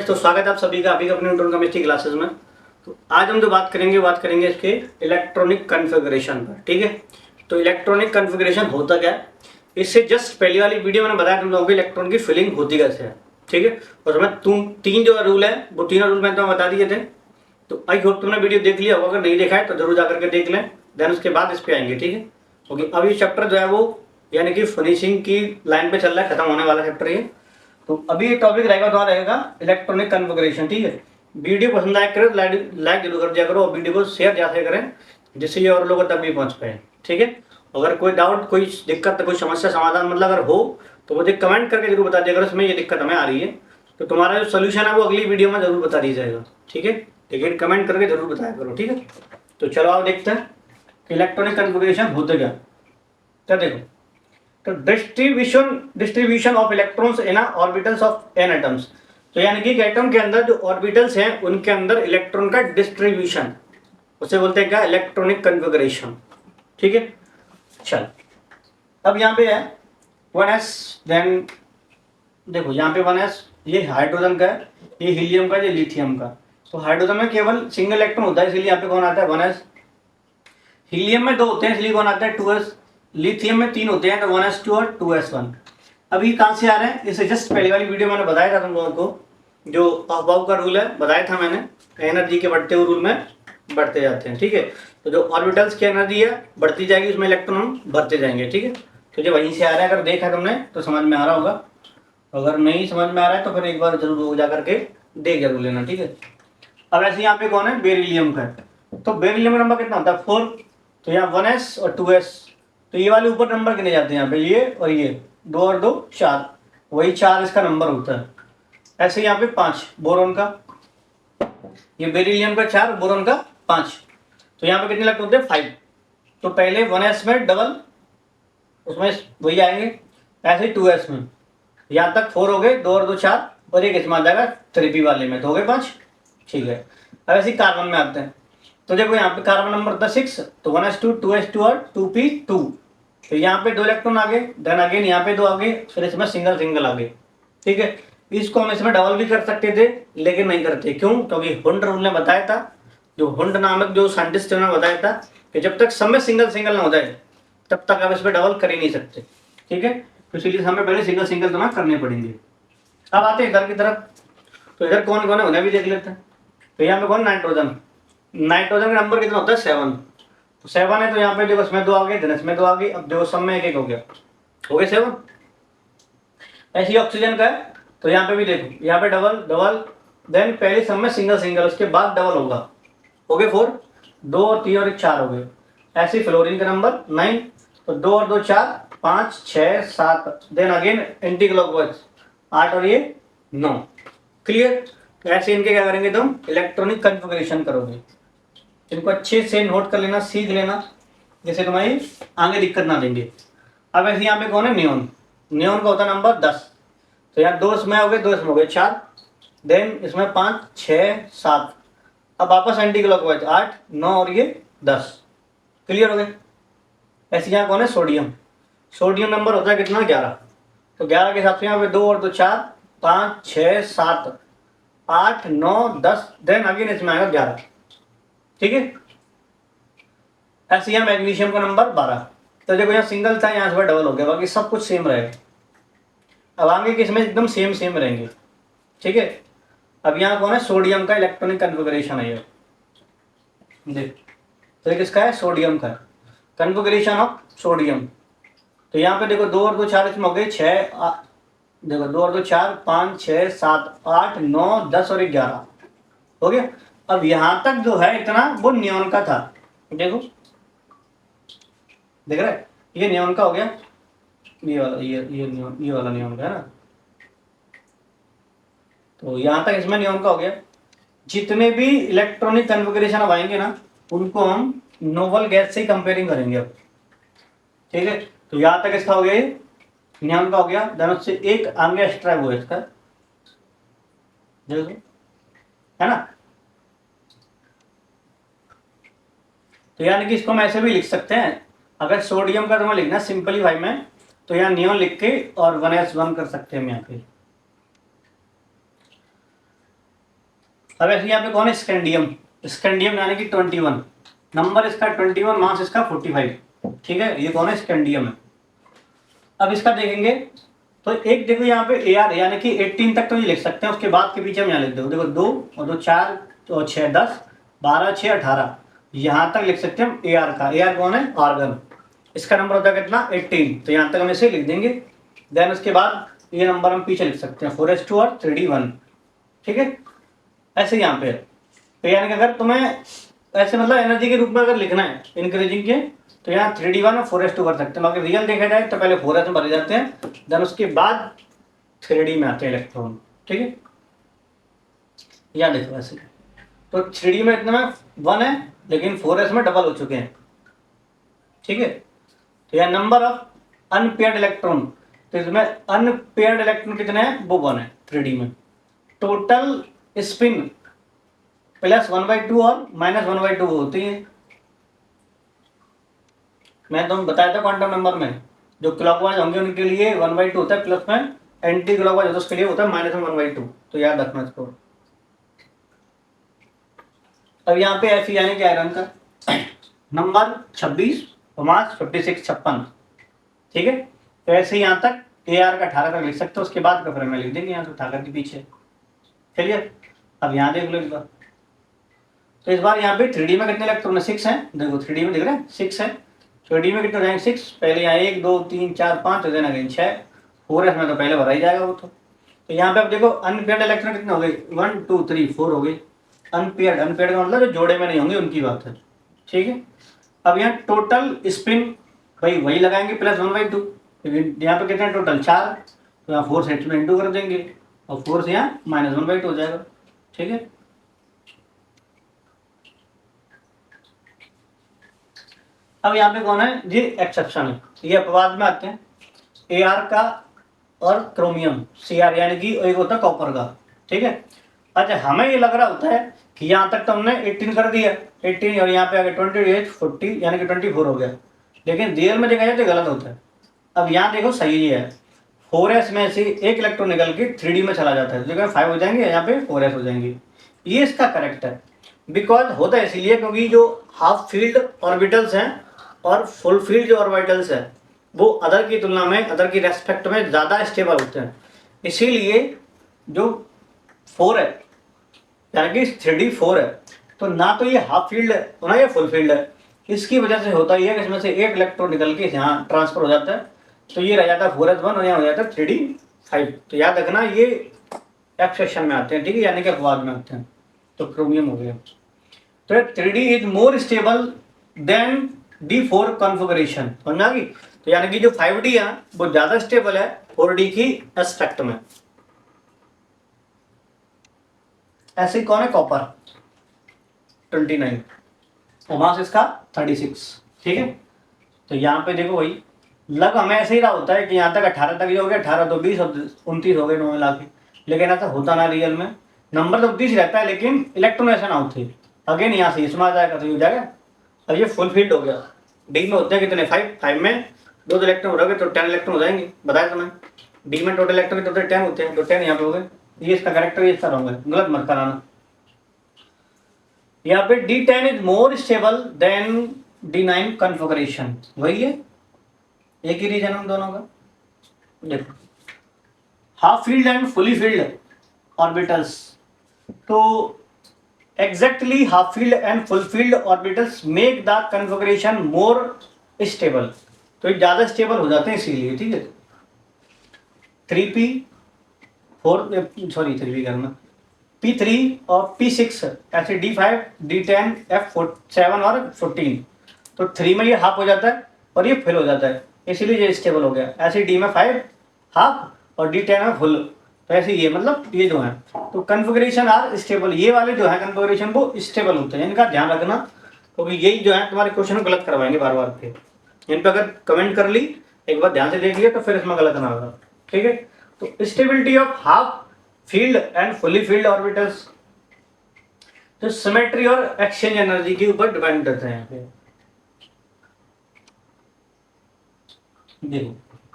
तो स्वागत है आप सभी का अभी अपने न्यूट्रॉन केमिस्ट्री क्लासेस में। तो आज हम जो बात करेंगे इसके इलेक्ट्रॉनिक कॉन्फ़िगरेशन पर। ठीक है, तो इलेक्ट्रॉनिक कॉन्फ़िगरेशन होता क्या है, इससे जस्ट पहली वाली वीडियो मैंने बताया तुम लोगों को इलेक्ट्रॉन की फिलिंग होती कैसे है। ठीक है, और उसमें तुम तीन जो रूल है वो तीनों रूल मैंने तुम्हें बता दिए थे। तो आई होप तुमने वीडियो देख लिया होगा, अगर नहीं देखा है तो जरूर जाकर के देख लें, देन उसके बाद इस पर आएंगे। ठीक है, क्योंकि अभी चैप्टर जो है वो यानी कि फिनिशिंग की लाइन पे चल रहा है, खत्म होने वाला चैप्टर ये। तो अभी टॉपिक रहेगा तुम्हारा रहेगा इलेक्ट्रॉनिक कॉन्फ़िगरेशन। ठीक है, वीडियो पसंद आया करो लाइक जरूर कर दिया करो और वीडियो को शेयर ज़्यादा करें जिससे ये और लोगों तक भी पहुंच पाए। ठीक है, अगर कोई डाउट कोई दिक्कत कोई समस्या समाधान मतलब अगर हो तो मुझे कमेंट करके जरूर बता दिया करो, इसमें ये दिक्कत हमें आ रही है तो तुम्हारा जो सोल्यूशन है वो अगली वीडियो में जरूर बता दिया जाएगा। ठीक है, लेकिन कमेंट करके जरूर बताया करो। ठीक है, तो चलो आप देखते हैं इलेक्ट्रॉनिक कॉन्फ़िगरेशन होते क्या देखो। तो distribution of electrons in orbitals of an atoms. तो यानी कि एटम के अंदर जो ऑर्बिटल्स हैं उनके अंदर इलेक्ट्रॉन का डिस्ट्रीब्यूशन, उसे बोलते हैं क्या, इलेक्ट्रॉनिक कॉन्फ़िगरेशन। ठीक है, चल अब यहाँ पे है 1s, देन देखो यहाँ पे 1s ये हाइड्रोजन का है, ये हीलियम का, ये लिथियम का। तो हाइड्रोजन में केवल सिंगल इलेक्ट्रॉन होता है इसलिए यहाँ पे कौन आता है 1s। हीलियम में 2 होते हैं इसलिए कौन आता है 2s। लिथियम में 3 होते हैं तो 1s2 और 2s1। अभी कहाँ से आ रहे हैं, इसे जस्ट पहले वाली वीडियो मैंने बताया था तुम लोगों को, जो अफबाउ का रूल है बताया था मैंने, एनर्जी के बढ़ते हुए रूल में बढ़ते जाते हैं। ठीक है, तो जो ऑर्बिटल्स की एनर्जी है बढ़ती जाएगी, उसमें इलेक्ट्रॉन भरते जाएंगे। ठीक है, तो जो वहीं से आ रहा है, अगर देखा तुमने तो समझ में आ रहा होगा, अगर नहीं समझ में आ रहा है तो फिर एक बार जरूर जा करके देख जरूर लेना। ठीक है, अब ऐसे यहाँ पे कौन है, बेरिलियम का। तो बेरिलियम का नंबर कितना होता है 4। तो यहाँ 1s और 2s, तो ये वाले ऊपर नंबर गिने जाते हैं यहाँ पे, ये और ये 2 और 2 4, वही 4 इसका नंबर होता है। ऐसे यहाँ पे 5 बोरोन का, ये बेरिलियम का 4, बोरोन का 5। तो यहाँ पे कितने इलेक्ट्रॉन होते हैं 5। तो पहले 1s में डबल, उसमें वही आएंगे, ऐसे ही 2s में यहाँ तक 4 हो गए, 2 और 2 4, और एक इसमें आ जाएगा 3p वाले में, तो हो गए 5। ठीक है, अब ऐसे ही कार्बन में आते हैं। तो देखो यहाँ पे कार्बन नंबर होता है 6, तो 1s2 2s2 और 2p2। तो यहाँ पे 2 इलेक्ट्रॉन आ गए, देन अगेन यहाँ पे 2 आ गए, फिर इसमें सिंगल आ गए। ठीक है, इसको हम इसमें डबल भी कर सकते थे लेकिन नहीं करते, क्यों, क्योंकि हुंड रूल ने बताया था, जो हुंड नामक जो साइंटिस्ट ने बताया था कि जब तक सब में सिंगल ना हो जाए तब तक आप इसमें डबल कर ही नहीं सकते। ठीक है, तो इसलिए हमें पहले सिंगल तुम्हें करने पड़ेंगे। अब आते हैं इधर की तरफ, तो इधर कौन कौन है उन्हें भी देख लेते हैं। तो यहाँ पे कौन, नाइट्रोजन का नंबर कितना होता है 7। तो 7 है, तो यहाँ पे देखो इसमें 2 आ गए, धन इसमें 2 आ गए, अब देखो सब में एक हो गया, हो गए 7। ऐसे ही ऑक्सीजन का है, तो यहाँ पे भी देखो, यहाँ पे डबल, देन पहले सब में सिंगल, उसके बाद डबल होगा, हो गए 4, 2 और 3 और 1 4 हो गए। ऐसे ही फ्लोरीन का नंबर 9, तो 2 और 2 4, 5 6 7, देन अगेन एंटी क्लॉकवाइज 8 और ये 9। क्लियर, ऐसे इनके क्या करेंगे तुम, इलेक्ट्रॉनिक कॉन्फ़िगरेशन करोगे। इनको अच्छे से नोट कर लेना, सीख लेना, जैसे तुम्हारी आगे दिक्कत ना देंगे। अब ऐसे यहाँ पे कौन है, नियोन का होता है नंबर 10। तो यहाँ 2 इसमें हो गए, 2 इसमें हो गए 4, देन इसमें 5 6 7, अब वापस एंटी क्लॉकवाइज 8 9 और ये 10। क्लियर हो गए। ऐसे यहाँ कौन है, सोडियम नंबर होता है कितना 11। तो 11 के हिसाब से यहाँ पे 2 और 2 4 5 6 7 8 9 10, देन अगेन इसमें आएगा 11। ठीक है, ऐसे यहाँ मैग्नीशियम का नंबर 12। तो देखो यहाँ सिंगल था, यहाँ से डबल हो गया, बाकी सब कुछ सेम रहेगा। अब आगे के इसमें एकदम सेम रहेंगे। ठीक है, अब यहाँ कौन है, सोडियम का इलेक्ट्रॉनिक कॉन्फ़िगरेशन है ये, देख तो किसका है, सोडियम का कॉन्फ़िगरेशन ऑफ सोडियम। तो यहाँ पे देखो 2 और 2 4 इसमें हो गए 6, देखो 2 और 2 4 5 6 7 8 9 10 और 11 हो गया। अब यहाँ तक जो है इतना वो नियोन का था, देखो देख रहे, ये नियोन का हो गया, ये वाला ये वाला नियोन का है ना। तो यहाँ तक इसमें नियोन का हो गया। जितने भी इलेक्ट्रॉनिक कॉन्फ़िगरेशन अब आएंगे ना उनको हम नोबल गैस से ही कंपेयरिंग करेंगे अब। ठीक है, तो यहाँ तक इसका हो गया, ये नियोन का हो गया, देन उससे एक आगे एक्स्ट्रा हुआ इसका, देखो है ना। तो यानी कि इसको हम ऐसे भी लिख सकते हैं, अगर सोडियम का तुम्हें लिखना सिंपलीफाई में तो यहाँ नियोन लिख के और 1s1 कर सकते हैं हम यहाँ पे। अब ऐसे यहाँ पे कौन है, स्कैंडियम। स्कैंडियम यानी कि 21, नंबर इसका 21, मास इसका 45, ठीक है, ये कौन है, स्कैंडियम है। अब इसका देखेंगे तो एक देखो यहाँ पे ए आर यानी कि 18 तक तो ये लिख सकते हैं, उसके बाद के पीछे हम यहाँ लिख दो, देखो 2 और 2 4 और 6 10 12 6 18, यहाँ तक लिख सकते हैं हम ए आर का। ए आर कौन है, आर्गन, इसका नंबर होता है कितना, 18, तो यहाँ तक हम इसे लिख देंगे। देन उसके बाद ये नंबर हम पीछे लिख सकते हैं 4s2 और 3d1, ठीक है। ऐसे यहाँ पे तो यानी कि अगर तुम्हें ऐसे मतलब एनर्जी के रूप में अगर लिखना है इंक्रीजिंग के, तो यहाँ 3d1 और 4s2 कर सकते हैं। बाकी रियल देखा जाए तो पहले 4s में भरे जाते हैं, देन उसके बाद 3d में आते हैं इलेक्ट्रॉन, ठीक है। यहाँ देखो ऐसे, तो 3d में इतने में 1 है, लेकिन 4s में डबल हो चुके हैं, ठीक है। तो यह नंबर ऑफ अनपेयर्ड इलेक्ट्रॉन, तो इसमें अनपेयर्ड इलेक्ट्रॉन कितने हैं, वो 1 है 3d में। टोटल स्पिन प्लस 1/2 और माइनस 1/2 होती है। मैं तुम बताया था क्वांटम नंबर में, जो क्लॉकवाइज होंगे उनके लिए 1/2 होता है, प्लस में एंटी क्लॉकवाइज होता है उसके लिए होता है माइनस 1/2, तो याद रखना इसको। अब यहाँ पे ऐसी यानी कि आयरन का नंबर 26 और मास 56 56, ठीक है। तो ऐसे ही यहाँ तक ए आर का 18 तक लिख सकते हो, उसके बाद का फिर मैं लिख देंगे यहाँ से उठाकर के पीछे। चलिए अब यहाँ देख लो इस बार, तो इस बार यहाँ पे 3D में कितने इलेक्ट्रॉन है, 6 हैं, देखो 3D में दिख रहा है 6 है। 3D में कितने हो जाएंगे 6, पहले यहाँ 1 2 3 4 5 हो जाएगा 6, 4s में तो पहले भरा ही जाएगा वो तो यहाँ पे अब देखो अनपेयर्ड इलेक्ट्रॉन कितने हो गए, 1 2 3 4 हो गए अनपेयर्ड। अनपेयर्ड का मतलब जो जोड़े में नहीं होंगे उनकी बात है, ठीक है। अब यहाँ टोटल स्पिन भाई वही लगाएंगे प्लस 1/2, क्योंकि यहाँ पे कितने टोटल 4, तो यहाँ 4 से इंटू कर देंगे और 4 से यहाँ माइनस 1/2 हो जाएगा, ठीक है। अब यहाँ पे कौन है, ये एक्सेप्शन है, ये अपवाद में आते हैं। ए आर का और क्रोमियम सी आर यानी कि एक होता है कॉपर का, ठीक है। अच्छा हमें ये लग रहा होता है कि यहाँ तक तो हमने 18 कर दिया, 18 और यहाँ पे आगे 28 40 यानी कि 24 हो गया, लेकिन रियल में देखा जाए तो गलत होता है। अब यहाँ देखो सही है, 4s में से एक इलेक्ट्रॉन निकल के 3d में चला जाता है, जगह 5 हो जाएंगे, यहाँ पे 4s हो जाएंगे, ये इसका करेक्ट है। बिकॉज होता है इसीलिए क्योंकि जो हाफ फील्ड ऑर्बिटल्स हैं और फुल फील्ड जो ऑर्बिटल्स है वो अदर की तुलना में, अदर की रेस्पेक्ट में ज़्यादा स्टेबल होते हैं, इसीलिए जो 4 है यानी कि 3d 4 है, तो ना तो ये हाफ फील्ड है तो ना ये फुल फील्ड है। इसकी वजह से होता है कि इसमें से एक इलेक्ट्रॉन निकल के यहाँ ट्रांसफर हो जाता है, तो ये रह जाता है 4s1 और यहाँ हो जाता है 3d 5। तो याद रखना ये एक्सेप्शन में आते हैं, ठीक है, यानी कि अपवाद में आते हैं। तो क्रोमियम हो गया, तो 3d is more stable then d4 configuration, समझ आ गई। तो यानी कि जो 5d है वो ज्यादा स्टेबल है 4d की एस्पेक्ट में। ऐसे ही कौन है, कॉपर 29 और मास इसका 36, ठीक है। तो यहाँ पे देखो भाई लग हमें ऐसे ही रहा होता है कि यहाँ तक 18 तक ही हो गया, 18 तो 20 और 29 हो गए 9 मिला के, लेकिन ऐसा होता ना रियल में, नंबर तो 30 रहता है लेकिन इलेक्ट्रॉन ऐसा ना होते। अगेन यहाँ से इसमें आ जाएगा तो ये हो जाएगा, अब ये फुल फील्ड हो गया। डी में होते हैं कितने 5 में 2 इलेक्ट्रॉन हो गए तो 10 इलेक्ट्रॉन हो जाएंगे, बताया तुम्हें। डी में टोटल इलेक्ट्रॉन टोटल 10 होते हैं, तो 10 यहाँ पे हो गए, ये इसका करेक्टर, ये इसका रॉन्ग है, गलत मत कराना। यहाँ पे D10 is more stable than D9 configuration, वही है, एक ही रीजन हम दोनों का। देखो half filled and fully filled orbitals, तो exactly half filled and full filled orbitals make the configuration more stable, तो ये ज्यादा स्टेबल हो जाते हैं इसीलिए, ठीक है। 3p करना P3 और P6 ऐसे D5 D10 F7 और 14, तो 3 में ये हाफ हो जाता है और ये फुल हो जाता है, इसीलिए ये स्टेबल हो गया। ऐसे D में 5 हाफ और D10 में फुल, तो ऐसे ये मतलब ये जो है तो कॉन्फ़िगरेशन आर स्टेबल, ये वाले जो है कॉन्फ़िगरेशन वो स्टेबल होते हैं, इनका ध्यान रखना क्योंकि यही जो है तुम्हारे क्वेश्चन गलत करवाएंगे बार बार पे। इन पर अगर कमेंट कर ली एक बार ध्यान से देख लिया तो फिर इसमें गलत ना होगा, ठीक है। तो stability of half filled and fully filled orbitals जो सिमेट्री और एक्सचेंज एनर्जी के ऊपर डिपेंड करते हैं। यहाँ पे देखो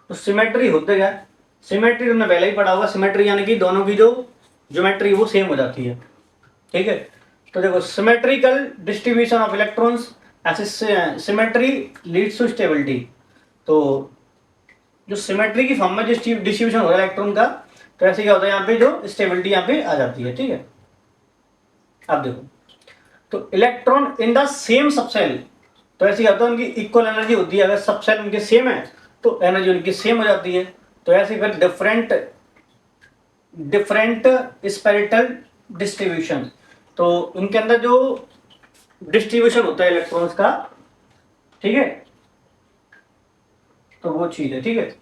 तो सिमेट्री होते क्या, सिमेट्री तुमने पहले ही पढ़ा होगा, सिमेट्री यानी कि दोनों की जो ज्योमेट्री वो सेम हो जाती है, ठीक है। तो देखो सिमेट्रिकल डिस्ट्रीब्यूशन ऑफ इलेक्ट्रॉन्स, ऐसे सिमेट्री लीड्स टू स्टेबिलिटी। तो जो सिमेट्री की फॉर्म में डिस्ट्रीब्यूशन हो रहा है इलेक्ट्रॉन का, तो ऐसे क्या होता है यहाँ पे जो स्टेबिलिटी यहाँ पे आ जाती है। ठीक है, अब देखो तो electron in the same subshell, तो ऐसे क्या होता है उनकी इक्वल एनर्जी होती है। अगर सबसेल उनके सेम है तो एनर्जी उनकी सेम हो जाती है। तो ऐसे फिर डिफरेंट स्पेरिटल डिस्ट्रीब्यूशन, तो उनके अंदर जो डिस्ट्रीब्यूशन होता है इलेक्ट्रॉन्स का, ठीक है, तो वो चीज है। ठीक है,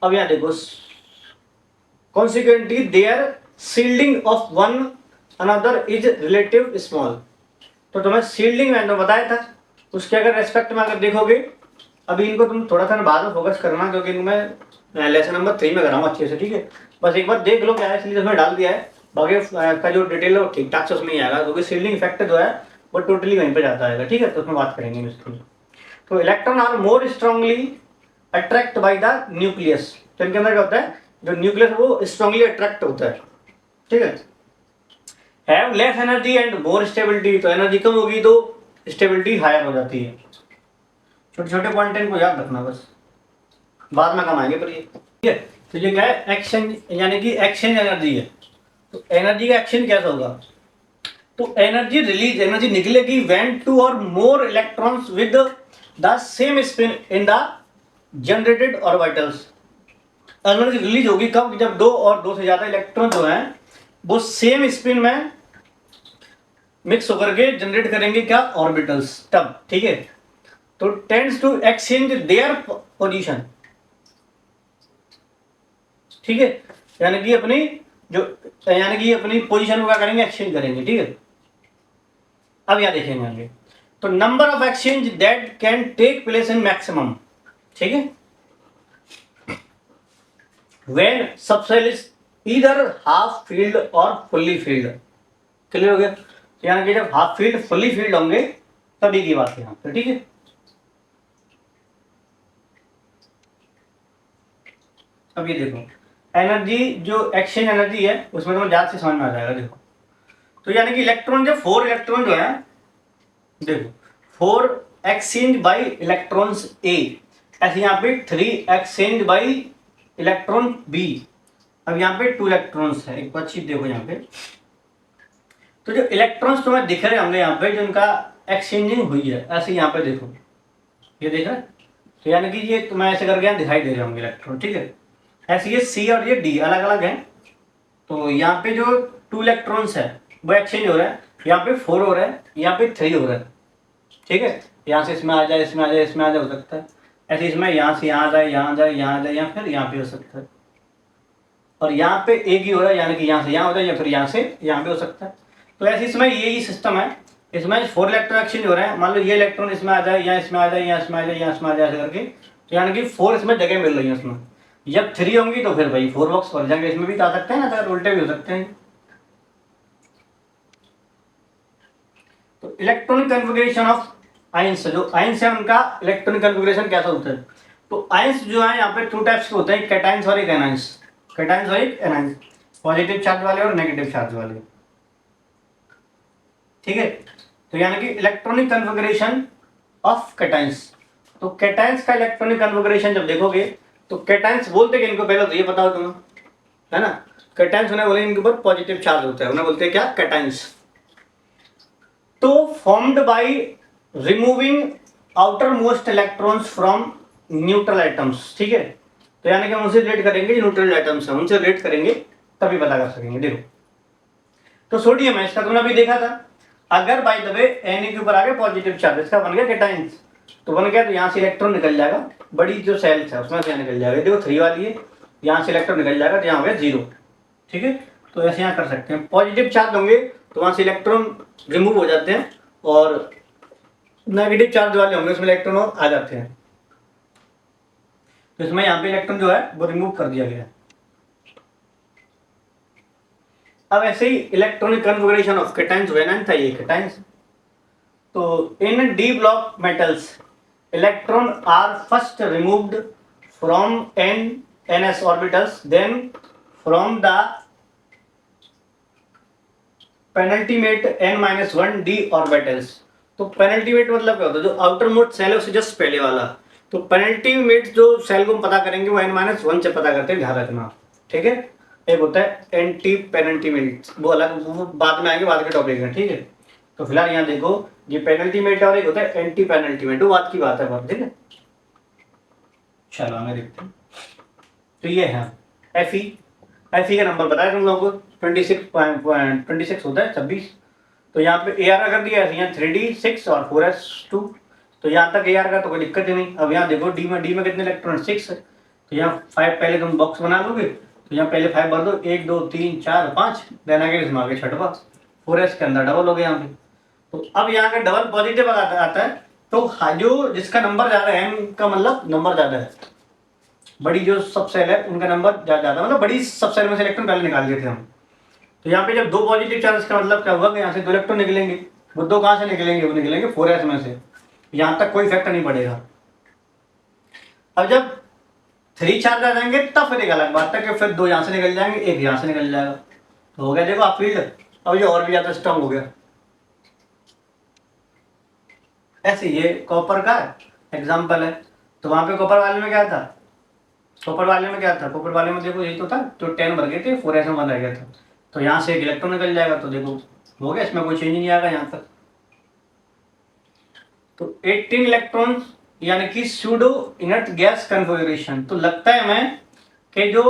अब यहां देखो consequently their shielding of one another is relative small. तो तुम्हें शील्डिंग मैंने बताया था, उसके अगर रेस्पेक्ट में अगर देखोगे, अभी इनको तुम थोड़ा सा बाद में फोकस करना, क्योंकि मैं लेसन नंबर 3 में कराऊंगा अच्छे से। ठीक है, बस एक बार देख लो क्या है, इसलिए उसमें डाल दिया है। बाकी का जो डिटेल है वो ठीक ठाक से उसमें ही आएगा, क्योंकि शील्डिंग इफेक्ट जो है वो टोटली वहीं पे जाता है। ठीक है, तो उसमें बात करेंगे इसकी। तो electron are more strongly attract by the nucleus. तो इनके अंदर क्या होता है, जो न्यूक्लियस वो स्ट्रांगली अट्रैक्ट होता है। ठीक है, have less energy and more stability, तो एनर्जी कम होगी तो स्टेबिलिटी हायर हो जाती है। छोटे छोटे पॉइंट इनको याद रखना, बस बाद में कम आएंगे पर ये। ठीक है, तो ये क्या है, एक्सचेंज, यानी कि एक्सचेंज एनर्जी है। तो एनर्जी का एक्सचेंज कैसा होगा, तो एनर्जी रिलीज, एनर्जी निकलेगी व्हेन टू और मोर electrons with the same spin in the generated orbitals. Energy release होगी कब, जब दो और दो से ज्यादा इलेक्ट्रॉन जो हैं वो सेम स्पिन में मिक्स होकर के जनरेट करेंगे क्या, ऑर्बिटल्स, तब। ठीक है, तो tends to exchange their position. ठीक है, यानी कि अपनी पोजीशन को क्या करेंगे, एक्सचेंज करेंगे। ठीक है, अब यहां देखेंगे आगे, तो number of exchange that can take place in maximum. ठीक है, when subshell is either half filled और फुल्ली फील्ड। क्लियर हो गया, यानी कि जब हाफ फील्ड फुल्ली फील्ड होंगे तभी की बात है यहाँ पे। ठीक है, अब ये देखो एनर्जी, जो एक्सचेंज एनर्जी है उसमें तुम्हें ज्यादा से समझ में आ जाएगा। देखो तो यानी कि इलेक्ट्रॉन, जो 4 इलेक्ट्रॉन जो है, देखो 4 एक्सचेंज बाई इलेक्ट्रॉन्स ए, ऐसे यहाँ पे 3 एक्सचेंज बाई इलेक्ट्रॉन बी। अब यहाँ पे 2 इलेक्ट्रॉन्स है, एक बार चीज देखो यहाँ पे, तो जो इलेक्ट्रॉन्स तुम्हें दिख रहे होंगे यहाँ पे, जो उनका एक्सचेंजिंग हुई है, ऐसे यहाँ पे देखो, ये देख रहे, तो यानी कि ये तुम्हें ऐसे करके यहाँ दिखाई दे रहे होंगे इलेक्ट्रॉन। ठीक है, ऐसे ये सी और ये डी अलग अलग हैं। तो यहाँ पे जो 2 इलेक्ट्रॉन्स है वो एक्सचेंज हो रहा है, यहाँ पे 4 हो रहा है, यहाँ पे 3 हो रहा है। ठीक है, यहाँ से इसमें आ जाए, इसमें आ जाए, इसमें आ जाए, हो सकता है ऐसे इसमें यहाँ से यहाँ जाए, यहाँ जाए, यहाँ जाए, या फिर यहाँ पे हो सकता है। और यहाँ पे एक ही हो रहा है, यानी कि यहाँ से यहाँ हो जाए, या फिर यहाँ से यहाँ पे हो सकता है। तो ऐसे इसमें यही सिस्टम है, इसमें 4 इलेक्ट्रॉन एक्सचेंज हो रहे हैं। मान लो ये इलेक्ट्रॉन इसमें आ जाए, या इसमें आ जाए, या इसमें आ जाए, या इसमें आ जाए, ऐसे करके, तो यानी कि 4 इसमें जगह मिल रही है उसमें। जब 3 होंगी तो फिर भाई 4 बॉक्स भर जाएंगे, इसमें भी तो आ सकते हैं ना, तो उल्टे भी हो सकते हैं। तो इलेक्ट्रॉनिक कन्फिगरेशन ऑफ आयंस, जो आयंस है उनका इलेक्ट्रॉनिक कन्फिगरेशन कैसा होता है, तो आयंस जो है यहाँ पे 2 टाइप्स के होते हैं, कैटायंस और एक एनायंस। कैटायंस और एक एनायंस, पॉजिटिव चार्ज वाले और नेगेटिव चार्ज वाले। ठीक है, तो यानी कि इलेक्ट्रॉनिक कन्फिगरेशन ऑफ कैटायंस। तो कैटायंस का इलेक्ट्रॉनिक कन्फिगरेशन जब देखोगे, तो कैटायंस बोलते हैं इनको, पहले तो ये बताओ तुम्हें, है ना, कैटायंस उन्हें बोले इनके ऊपर पॉजिटिव चार्ज होता है, उन्हें बोलते हैं क्या, कैटायंस। तो formed by removing outer most electrons from neutral atoms. ठीक है, तो यानी कि हम उनसे रिलेट करेंगे, जो न्यूट्रल एटम्स है उनसे रिलेट करेंगे तभी पता कर सकेंगे। देखो तो सोडियम है, इसका तुमने अभी देखा था, अगर बाय द वे Na के ऊपर आ गया पॉजिटिव चार्ज, इसका बन गया कैटायंस, तो बन गया, तो यहाँ से इलेक्ट्रॉन निकल जाएगा, बड़ी जो सेल्स है उसमें से निकल जाएगा। देखो 3 वाली है, यहाँ से इलेक्ट्रॉन निकल जाएगा, तो यहाँ हो गया 0। ठीक है, तो ऐसे यहाँ कर सकते हैं, पॉजिटिव चार्ज होंगे तो वहाँ से इलेक्ट्रॉन रिमूव हो जाते हैं, और नेगेटिव चार्ज वाले होंगे उसमें इलेक्ट्रॉन आ जाते हैं। तो इसमें यहाँ पे इलेक्ट्रॉन जो है वो रिमूव कर दिया गया है। अब ऐसे ही इलेक्ट्रॉनिक कन्फिगरेशन ऑफ कैटायंस, वेनाइन था ये कैटायंस। तो in d block metals electron are first removed from ns orbitals, then from the penultimate n-1 d orbitals. तो पेनल्टीमेट मतलब क्या होता है, जो आउटर मोस्ट सेल है उससे जस्ट पहले वाला। तो पेनल्टीमेट जो सेल को हम पता करेंगे वो n-1 से पता करते हैं, ध्यान रखना, ठीक है। एक होता है एंटी पेनल्टीमेट, वो अलग, वो बाद में आएंगे, बाद के टॉपिक में, ठीक है। तो फिलहाल यहाँ देखो, ये पेनल्टीमेट और एक होता है एंटी पेनल्टीमेट, वो बात की बात है बात, ठीक है। चलो हमें देखते हैं। तो ये है एफ ई का नंबर बताया तुम लोगों को 26 होता है 26। तो यहाँ पे ए आर का कर दिया है, यहाँ 3d6 और 4s2। तो यहाँ तक ए आर का तो कोई दिक्कत ही नहीं। अब यहाँ देखो डी में कितने इलेक्ट्रॉन, 6 है। तो यहाँ 5 पहले तुम बॉक्स बना लोगे, तो यहाँ पहले 5 भर दो, 1 2 3 4 5, देन आगे इसमें आगे छठवा 4s के अंदर डबल हो गया यहाँ पे। तो अब यहाँ का डबल पॉजिटिव आता है, तो जो जिसका नंबर ज्यादा है, एम का मतलब नंबर ज्यादा है, बड़ी जो सब सेल है उनका नंबर ज्यादा, मतलब बड़ी सब सेल में से इलेक्ट्रॉन पहले निकाल दिए थे हम। तो यहाँ पे जब 2 पॉजिटिव चार्ज का मतलब क्या हुआ कि यहाँ से 2 इलेक्ट्रॉन निकलेंगे, वो 2 कहाँ से निकलेंगे, वो निकलेंगे 4s में से। यहाँ तक कोई इफेक्ट नहीं पड़ेगा। अब जब 3 चार्ज आ जाएंगे तब फिर एक अलग बात है कि फिर 2 यहाँ से निकल जाएंगे, 1 यहाँ से निकल जाएगा। तो हो गया देखो आप फील्ड, अब ये और भी ज्यादा स्ट्रॉन्ग हो गया। ऐसे ये कॉपर का एग्जाम्पल है। तो वहां पे कॉपर वाले में क्या था, कॉपर वाले में देखो यही तो था, तो 10 भर गए थे, 4s में 1 रह गया था। तो यहाँ से एक इलेक्ट्रॉन निकल जाएगा, तो देखो हो गया, इसमें कोई चेंज नहीं आएगा यहाँ तक। तो 18 इलेक्ट्रॉन यानी कि सूडो इनर्ट गैस कन्फिगरेशन। तो लगता है हमें कि जो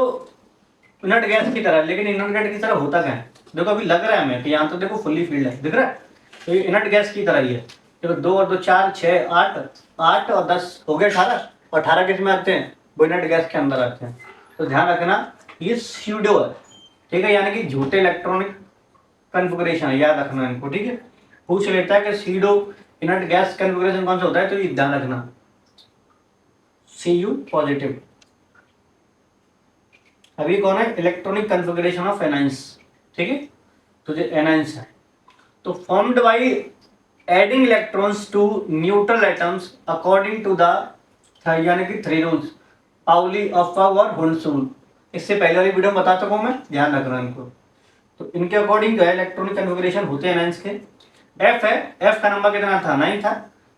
इनर्ट गैस की तरह, लेकिन इनर्ट गैस की तरह होता क्या है, देखो अभी लग रहा है हमें कि यहाँ तो देखो फुल्ली फील्ड है, दिख रहा है। तो ये इनर्ट गैस की तरह ही है। देखो 2 और 2 4 6 8 8 और 10 हो गए 18, और 18 किस में आते हैं, वो इनर्ट गैस के अंदर आते हैं। तो ध्यान रखना ये सूडो है, ठीक है, यानी कि झूठे इलेक्ट्रॉनिक कन्फिगरेशन है, याद रखना इनको, ठीक है। पूछ लेता है कि सूडो इनर्ट गैस कन्फिगरेशन कौन सा होता है, तो ये ध्यान रखना Cu पॉजिटिव। अभी कौन है, इलेक्ट्रॉनिक कन्फिगरेशन ऑफ एनाइंस, ठीक है। तो जो एनाइंस है, तो formed by adding electrons to neutral atoms according to the यानी कि 3 रूल्स, पाउली, अफाव और हुंसूल। इससे पहले वाली वीडियो में बता चुका हूं मैं, ध्यान रखना इनको। तो इनके अकॉर्डिंग जो है इलेक्ट्रॉनिक कन्फिगरेशन होते हैं एनाइंस के। एफ है, एफ का नंबर कितना था, 9 था।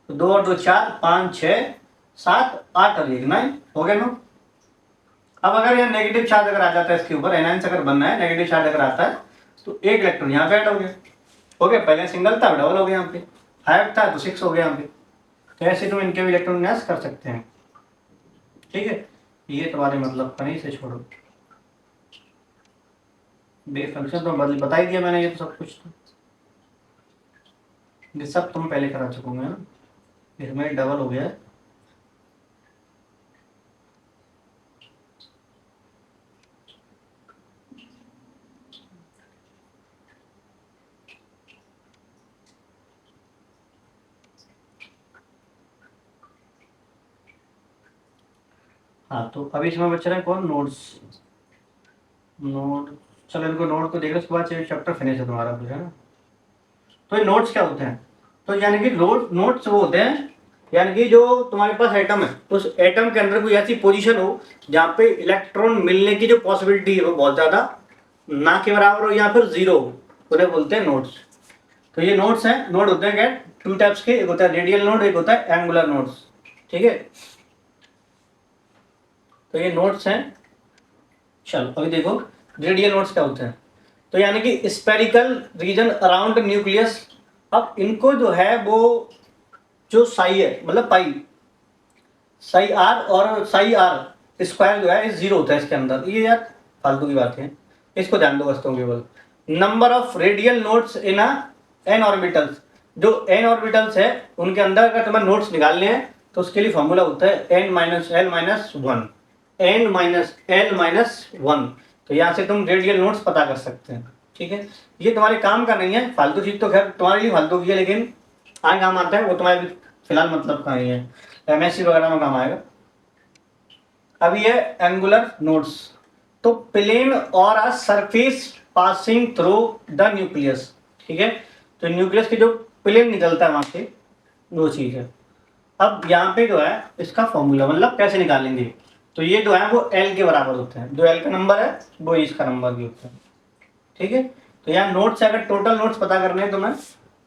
तो 2 और 2 4 5 6 7 8 और 1 9 हो गया ना। अब अगर यहाँ नेगेटिव चार्ज अगर आ जाता है इसके ऊपर, एनाइंस अगर बनना है, नेगेटिव चार्ज अगर आता है, तो 1 इलेक्ट्रॉन यहाँ पे ऐड हो गया, पहले सिंगल था डबल हो गया, यहाँ पे 5 था तो 6 हो गया यहाँ पे। तो ऐसे तुम इनके भी इलेक्ट्रॉन विन्यास कर सकते हैं, ठीक है। ये तुम्हारे मतलब का नहीं, से छोड़ो, बेस फंक्शन तो बता ही दिया मैंने, ये तो सब कुछ, ये सब तुम पहले करा चुकोगे ना, इसमें डबल हो गया है। हाँ तो अभी इसमें बच रहा है कौन, नोट्स। नोट, चलो इनको नोट को देख लो, उसके बाद चैप्टर फिनिश है तुम्हारा, है ना। तो ये नोट्स क्या होते हैं, तो यानी कि नोट्स वो होते हैं, यानी कि जो तुम्हारे पास एटम है, उस एटम के अंदर कोई ऐसी पोजीशन हो जहाँ पे इलेक्ट्रॉन मिलने की जो पॉसिबिलिटी है वो बहुत ज़्यादा ना के बराबर हो या फिर 0 हो, उन्हें बोलते हैं नोट्स। तो ये नोट्स हैं, नोड होते हैं क्या, 2 टाइप्स के, एक होता है रेडियल नोड, एक होता है एंगुलर नोड्स, ठीक है। तो ये नोट्स हैं। चलो अभी देखो रेडियल नोड्स क्या होते हैं, तो यानी कि स्पेरिकल रीजन अराउंड न्यूक्लियस। अब इनको जो है वो जो साई है, मतलब पाई, साई आर और साई आर स्क्वायर जो है 0 होता है इसके अंदर। ये यार फालतू की बात है, इसको ध्यान दो बस तुम केवल। Number of radial nodes in an orbitals, जो एन ऑर्बिटल्स है उनके अंदर अगर तुम्हें नोड्स निकालने हैं तो उसके लिए फॉर्मूला होता है n-l-1, n-l-1। तो यहाँ से तुम रेडियल नोड्स पता कर सकते हैं, ठीक है। ये तुम्हारे काम का नहीं है, फालतू चीज तो खैर तुम्हारे लिए फालतू की है, लेकिन आगे काम आता है, वो तुम्हारे फिलहाल मतलब का नहीं है, एमएससी वगैरह में काम आएगा। अब ये एंगुलर नोड्स, तो प्लेन और a surface passing through the nucleus, ठीक है। तो न्यूक्लियस की जो प्लेन निकलता है वहां से, वो चीज है। अब यहाँ पे जो है इसका फॉर्मूला मतलब कैसे निकालेंगे, तो ये जो है वो एल के बराबर होते हैं, जो एल का नंबर है वो इसका नंबर भी होता है, ठीक है। तो यहाँ नोट्स से अगर टोटल नोट्स पता करने हैं तो मैं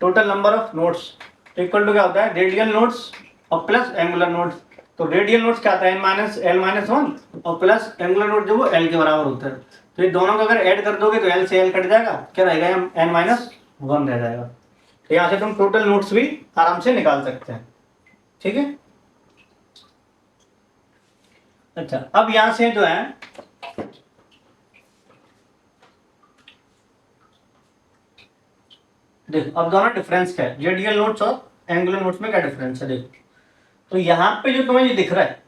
total number of nodes equal to क्या होता है, रेडियल नोट्स और प्लस एंगुलर नोट्स। तो रेडियल नोट्स क्या आता है, n-l-1 और प्लस एंगुलर नोट जो वो l के बराबर होता है। तो ये दोनों को अगर ऐड कर दोगे तो l से l कट जाएगा, क्या रहेगा, n-1 रह जाएगा। तो यहाँ से तुम टोटल नोट्स भी आराम से निकाल सकते हैं, ठीक है। अच्छा, अब यहां से जो है देखो, अब दोनों डिफरेंस क्या है, रेडियल नोट्स और एंगुलर नोट्स में क्या डिफरेंस है देखो। तो यहाँ पे जो तुम्हें ये दिख रहा है,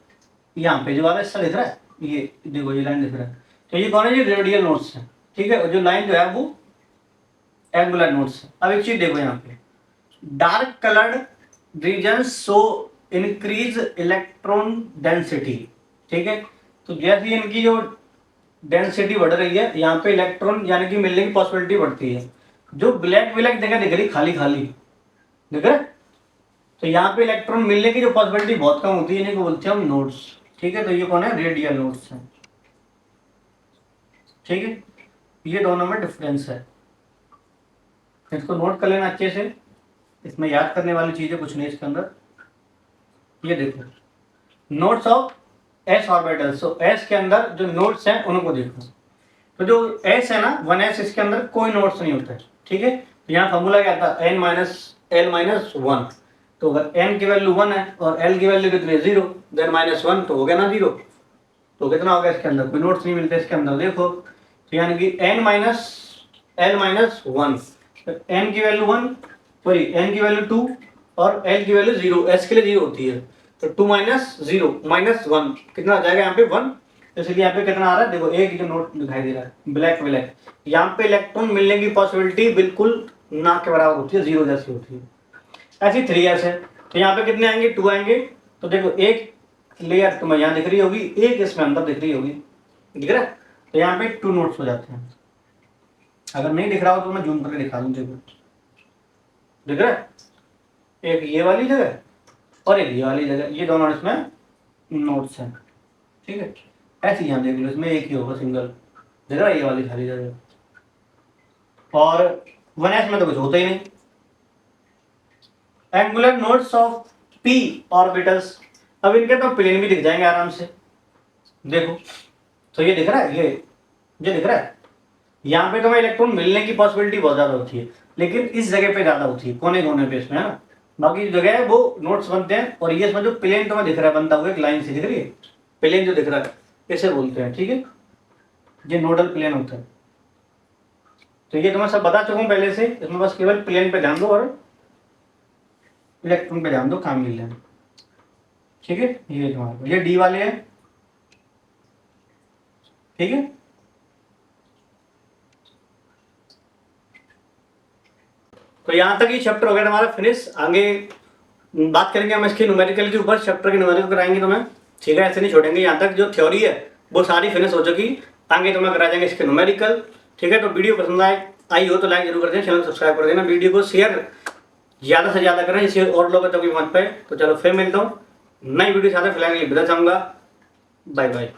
यहाँ पे जो वाला हिस्सा दिख रहा है, ये देखो ये लाइन दिख रहा है, तो ये कौन है, ये रेडियल नोट्स है, ठीक है। और जो लाइन जो है वो एंगुलर नोट्स है। अब एक चीज देखो यहाँ पे, dark coloured region show increase electron density, ठीक है। तो जैसे इनकी जो डेंसिटी बढ़ रही है, यहाँ पे इलेक्ट्रॉन यानी कि मिलने की पॉसिबिलिटी बढ़ती है। जो ब्लैक ब्लैक जगह दिख रही खाली खाली दिख रहा है, तो यहाँ पे इलेक्ट्रॉन मिलने की जो पॉसिबिलिटी बहुत कम होती है, इन्हीं को बोलते हैं हम नोड्स, ठीक है। तो ये कौन है, रेडियल नोड्स है, ठीक है। ये दोनों में डिफरेंस है, इसको नोट कर लेना अच्छे से। इसमें याद करने वाली चीजें कुछ नहीं इसके अंदर। ये देखो notes of S orbital, so S के अंदर जो नोट्स हैं उनको देखो। तो जो एस है ना 1s, इसके अंदर कोई नोट्स नहीं होता है, ठीक है। तो यहाँ फॉर्मूला क्या था, n-l-1। तो अगर n की वैल्यू 1 है और l की वैल्यू कितनी है 0, देन -1 तो हो गया ना 0। तो कितना होगा इसके अंदर, कोई नोट्स नहीं मिलते इसके अंदर देखो। तो यानी कि n-l-1, n की वैल्यू 1, सॉरी n की वैल्यू 2 और l की वैल्यू 0, s के लिए 0 होती है। तो 2 - 0 -1 कितना आ जाएगा यहाँ पे 1। इसलिए यहाँ पे कितना आ रहा है देखो, एक जो नोट दिखाई दे रहा है ब्लैक ब्लैक, यहाँ पे इलेक्ट्रॉन मिलने की पॉसिबिलिटी बिल्कुल ना के बराबर होती है, 0 जैसी होती है। ऐसी 3s है, तो यहाँ पे कितने आएंगे, 2 आएंगे। तो देखो एक लेयर तुम्हें यहाँ दिख रही होगी, एक इसमें अंदर दिख रही होगी, दिख रहा है। तो यहाँ पे 2 नोट्स हो जाते हैं। अगर नहीं दिख रहा हो तो मैं जूम करके दिखा दूँ, देखो दिख रहा है, एक ये वाली जगह और एक ये वाली जगह, ये दोनों इसमें नोट्स हैं, ठीक है। ऐसे यहाँ देख लो, इसमें एक ही होगा सिंगल, देख रहा है, ये वाली खाली जगह। और 1s में तो कुछ होता ही नहीं। Angular notes of p orbitals, अब इनके तो प्लेन भी दिख जाएंगे आराम से, देखो। तो ये दिख रहा है, ये दिख रहा है, यहाँ पे तुम्हें इलेक्ट्रॉन मिलने की पॉसिबिलिटी बहुत ज्यादा होती है, लेकिन इस जगह पे ज्यादा होती है, कोने कोने पे इसमें, है ना। बाकी जो जगह है वो नोट्स बनते हैं। और ये इसमें जो प्लेन तुम्हें दिख रहा है बनता हुआ एक लाइन से, दिख रही है प्लेन जो दिख रहा है, इसे बोलते हैं, ठीक है। ये नोडल प्लेन होता है। तो ये तुम्हें सब बता चुका हूँ पहले से, इसमें बस केवल प्लेन पे ध्यान दो और इलेक्ट्रॉन पे ध्यान दो, काम मिल जाए, ठीक है। ये तुम्हारा ये डी वाले हैं, ठीक है। तो यहाँ तक ये चैप्टर हो गया हमारा फिनिश। आगे बात करेंगे हम इसके न्यूमेरिकल के ऊपर, चैप्टर के न्यूमेरिकल कराएंगे तुम्हें, ठीक है। ऐसे नहीं छोड़ेंगे, यहाँ तक जो थ्योरी है वो सारी फिनिश हो चुकी, आगे तुम्हें करा देंगे इसके न्यूमेरिकल, ठीक है। तो वीडियो पसंद आई हो तो लाइक जरूर कर देना, चैनल सब्सक्राइब कर देना, वीडियो को शेयर ज़्यादा से ज़्यादा करें, इससे और लोगों तक भी पहुँच पाए। तो चलो फिर मिलता हूँ नई वीडियो के साथ, फिलहाल के लिए विदा चाहूँगा, बाय बाय।